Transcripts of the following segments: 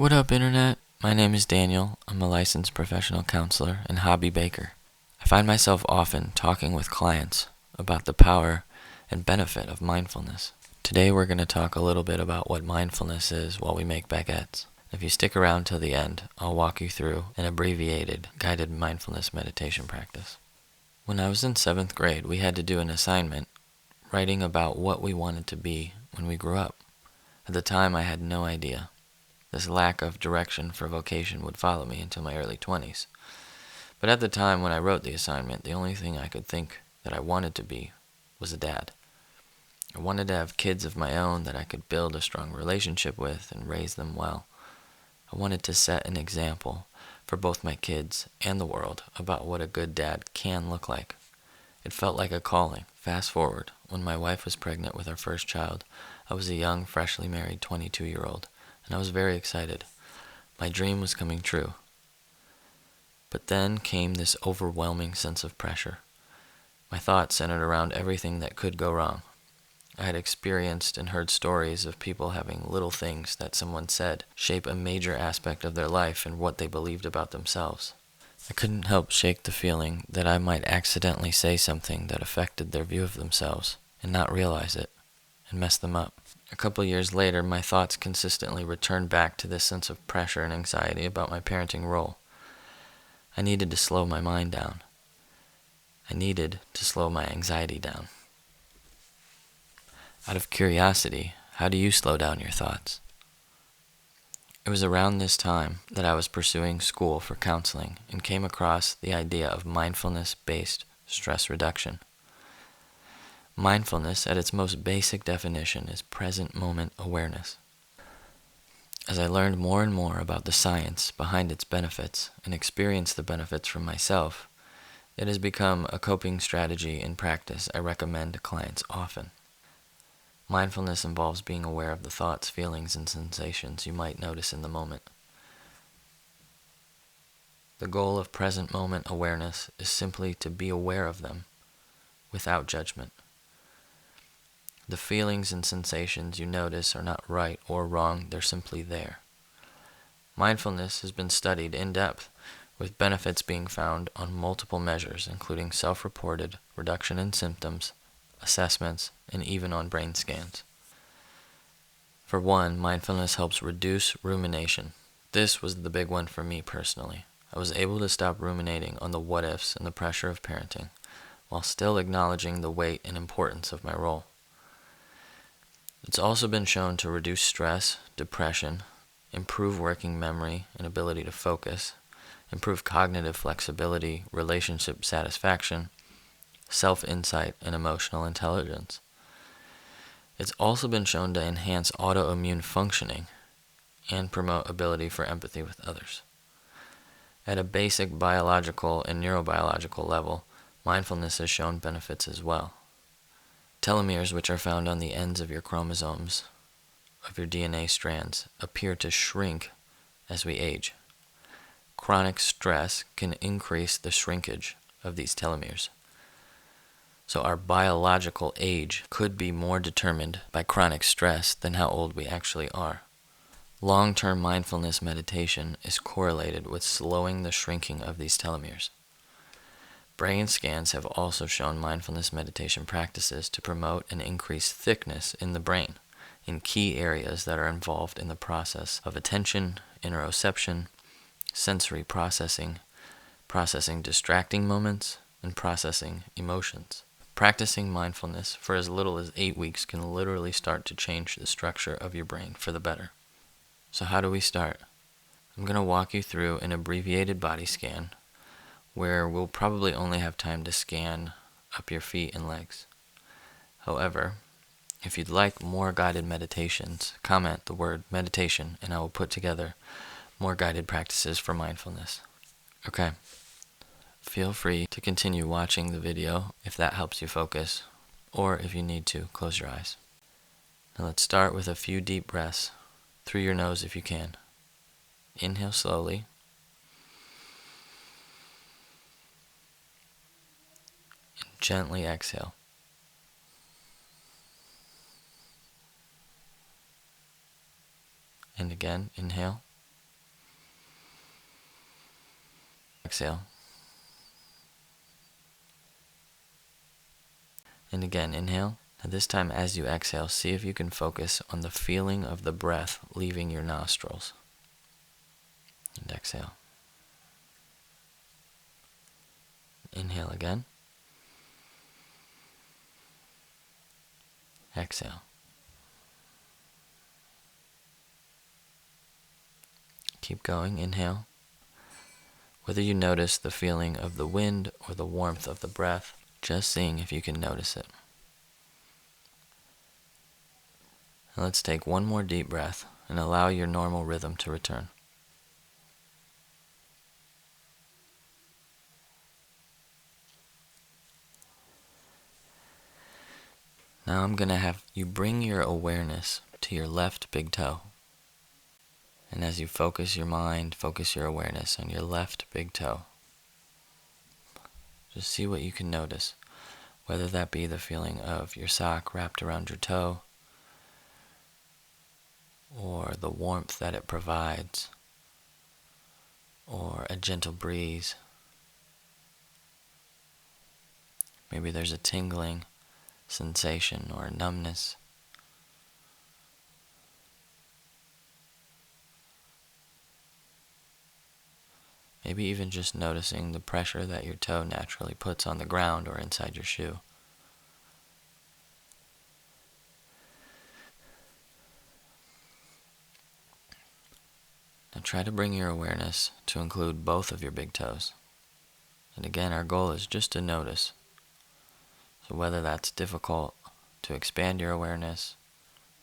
What up, Internet? My name is Daniel. I'm a licensed professional counselor and hobby baker. I find myself often talking with clients about the power and benefit of mindfulness. Today we're going to talk a little bit about what mindfulness is while we make baguettes. If you stick around till the end, I'll walk you through an abbreviated guided mindfulness meditation practice. When I was in 7th grade, we had to do an assignment writing about what we wanted to be when we grew up. At the time, I had no idea. This lack of direction for vocation would follow me until my early 20s. But at the time when I wrote the assignment, the only thing I could think that I wanted to be was a dad. I wanted to have kids of my own that I could build a strong relationship with and raise them well. I wanted to set an example for both my kids and the world about what a good dad can look like. It felt like a calling. Fast forward, when my wife was pregnant with our first child, I was a young, freshly married 22-year-old. And I was very excited. My dream was coming true. But then came this overwhelming sense of pressure. My thoughts centered around everything that could go wrong. I had experienced and heard stories of people having little things that someone said shape a major aspect of their life and what they believed about themselves. I couldn't help shake the feeling that I might accidentally say something that affected their view of themselves and not realize it and mess them up. A couple years later, my thoughts consistently returned back to this sense of pressure and anxiety about my parenting role. I needed to slow my mind down. I needed to slow my anxiety down. Out of curiosity, how do you slow down your thoughts? It was around this time that I was pursuing school for counseling and came across the idea of mindfulness-based stress reduction. Mindfulness, at its most basic definition, is present moment awareness. As I learned more and more about the science behind its benefits and experienced the benefits for myself, it has become a coping strategy in practice I recommend to clients often. Mindfulness involves being aware of the thoughts, feelings, and sensations you might notice in the moment. The goal of present moment awareness is simply to be aware of them without judgment. The feelings and sensations you notice are not right or wrong, they're simply there. Mindfulness has been studied in depth, with benefits being found on multiple measures, including self-reported, reduction in symptoms, assessments, and even on brain scans. For one, mindfulness helps reduce rumination. This was the big one for me personally. I was able to stop ruminating on the what-ifs and the pressure of parenting, while still acknowledging the weight and importance of my role. It's also been shown to reduce stress, depression, improve working memory and ability to focus, improve cognitive flexibility, relationship satisfaction, self-insight, and emotional intelligence. It's also been shown to enhance autoimmune functioning and promote ability for empathy with others. At a basic biological and neurobiological level, mindfulness has shown benefits as well. Telomeres, which are found on the ends of your chromosomes, of your DNA strands, appear to shrink as we age. Chronic stress can increase the shrinkage of these telomeres. So our biological age could be more determined by chronic stress than how old we actually are. Long-term mindfulness meditation is correlated with slowing the shrinking of these telomeres. Brain scans have also shown mindfulness meditation practices to promote and increase thickness in the brain in key areas that are involved in the process of attention, interoception, sensory processing, processing distracting moments, and processing emotions. Practicing mindfulness for as little as 8 weeks can literally start to change the structure of your brain for the better. So how do we start? I'm going to walk you through an abbreviated body scan where we'll probably only have time to scan up your feet and legs. However, if you'd like more guided meditations, comment the word meditation and I will put together more guided practices for mindfulness. Okay, feel free to continue watching the video if that helps you focus, or if you need to, close your eyes. Now let's start with a few deep breaths through your nose if you can. Inhale slowly. Gently exhale. And again, inhale. Exhale. And again, inhale. And this time as you exhale, see if you can focus on the feeling of the breath leaving your nostrils. And exhale. Inhale again. Exhale. Keep going. Inhale. Whether you notice the feeling of the wind or the warmth of the breath, just seeing if you can notice it. Now let's take one more deep breath and allow your normal rhythm to return. Now I'm going to have you bring your awareness to your left big toe. And as you focus your mind, focus your awareness on your left big toe. Just see what you can notice, whether that be the feeling of your sock wrapped around your toe, or the warmth that it provides, or a gentle breeze. Maybe there's a tingling sensation or a numbness. Maybe even just noticing the pressure that your toe naturally puts on the ground or inside your shoe. Now try to bring your awareness to include both of your big toes. And again, our goal is just to notice. So whether that's difficult to expand your awareness,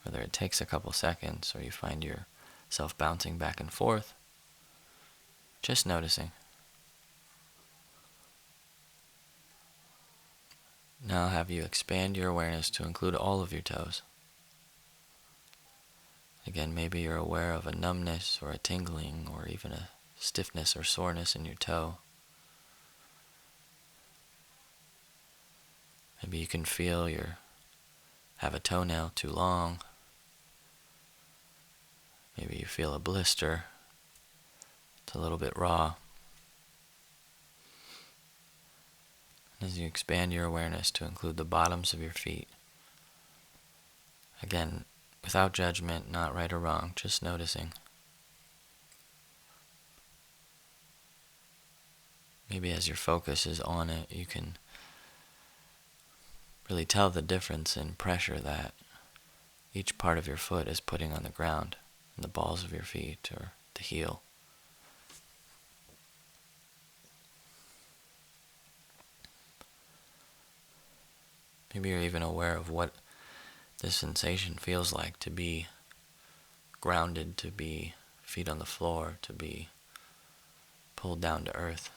whether it takes a couple seconds or you find yourself bouncing back and forth, just noticing. Now I'll have you expand your awareness to include all of your toes. Again, maybe you're aware of a numbness or a tingling or even a stiffness or soreness in your toe. Maybe you can feel you have a toenail too long. Maybe you feel a blister. It's a little bit raw. As you expand your awareness to include the bottoms of your feet, again, without judgment, not right or wrong, just noticing. Maybe as your focus is on it, you can really tell the difference in pressure that each part of your foot is putting on the ground, in the balls of your feet or the heel. Maybe you're even aware of what this sensation feels like to be grounded, to be feet on the floor, to be pulled down to earth.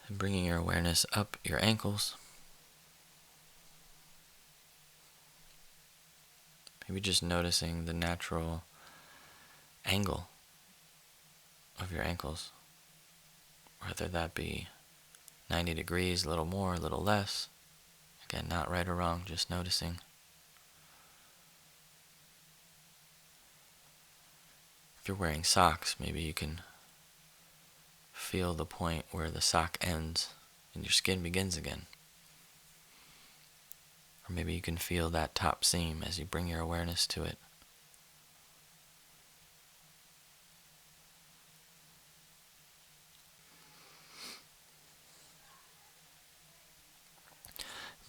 And bringing your awareness up your ankles. Maybe just noticing the natural angle of your ankles, whether that be 90 degrees, a little more, a little less. Again, not right or wrong, just noticing. If you're wearing socks, maybe you can feel the point where the sock ends and your skin begins again. Or maybe you can feel that top seam as you bring your awareness to it.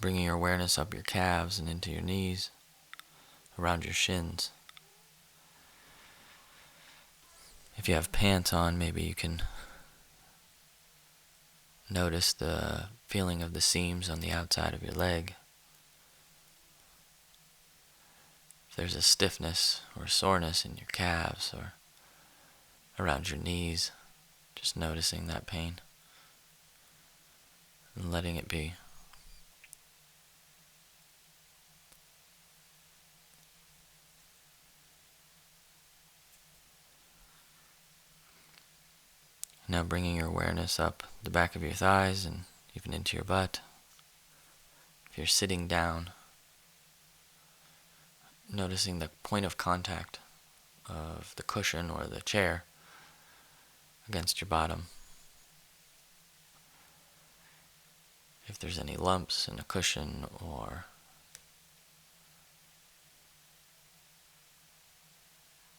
Bringing your awareness up your calves and into your knees, around your shins. If you have pants on, maybe you can notice the feeling of the seams on the outside of your leg. If there's a stiffness or soreness in your calves or around your knees, just noticing that pain and letting it be. Now bringing your awareness up the back of your thighs and even into your butt. If you're sitting down, noticing the point of contact of the cushion or the chair against your bottom. If there's any lumps in the cushion or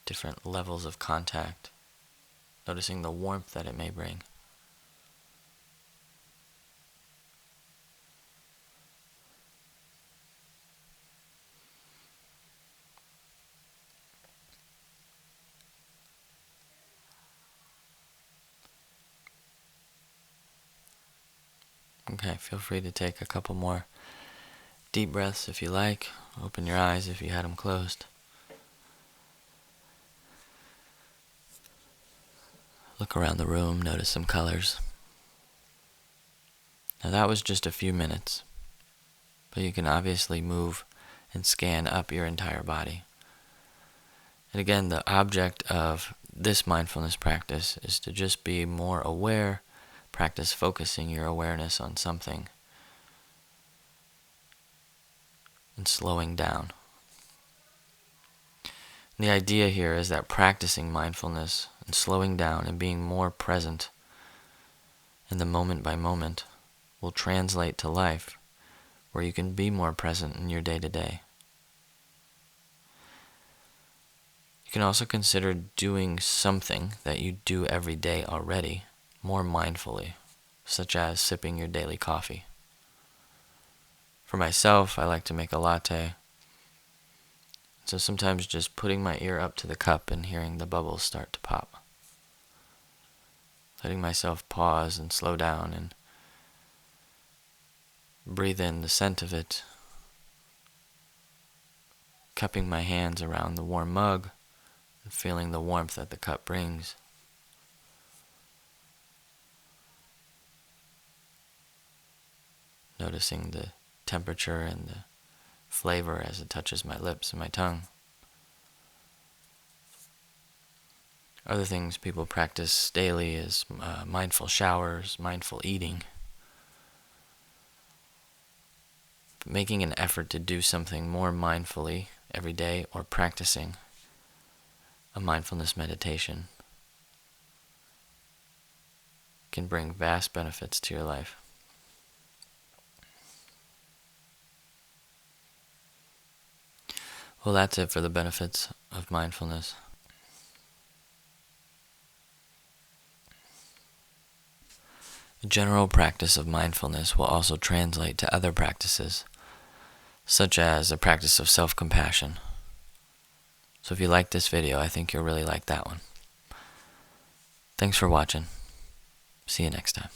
different levels of contact, noticing the warmth that it may bring. Okay, feel free to take a couple more deep breaths if you like. Open your eyes if you had them closed. Look around the room, notice some colors. Now that was just a few minutes, but you can obviously move and scan up your entire body. And again, the object of this mindfulness practice is to just be more aware, practice focusing your awareness on something and slowing down. And the idea here is that practicing mindfulness and slowing down and being more present in the moment by moment will translate to life where you can be more present in your day-to-day. You can also consider doing something that you do every day already more mindfully, such as sipping your daily coffee. For myself, I like to make a latte. So sometimes just putting my ear up to the cup and hearing the bubbles start to pop. Letting myself pause and slow down and breathe in the scent of it. Cupping my hands around the warm mug and feeling the warmth that the cup brings. Noticing the temperature and the flavor as it touches my lips and my tongue. Other things people practice daily is mindful showers, mindful eating. Making an effort to do something more mindfully every day or practicing a mindfulness meditation can bring vast benefits to your life. Well, that's it for the benefits of mindfulness. The general practice of mindfulness will also translate to other practices, such as a practice of self-compassion. So if you like this video, I think you'll really like that one. Thanks for watching. See you next time.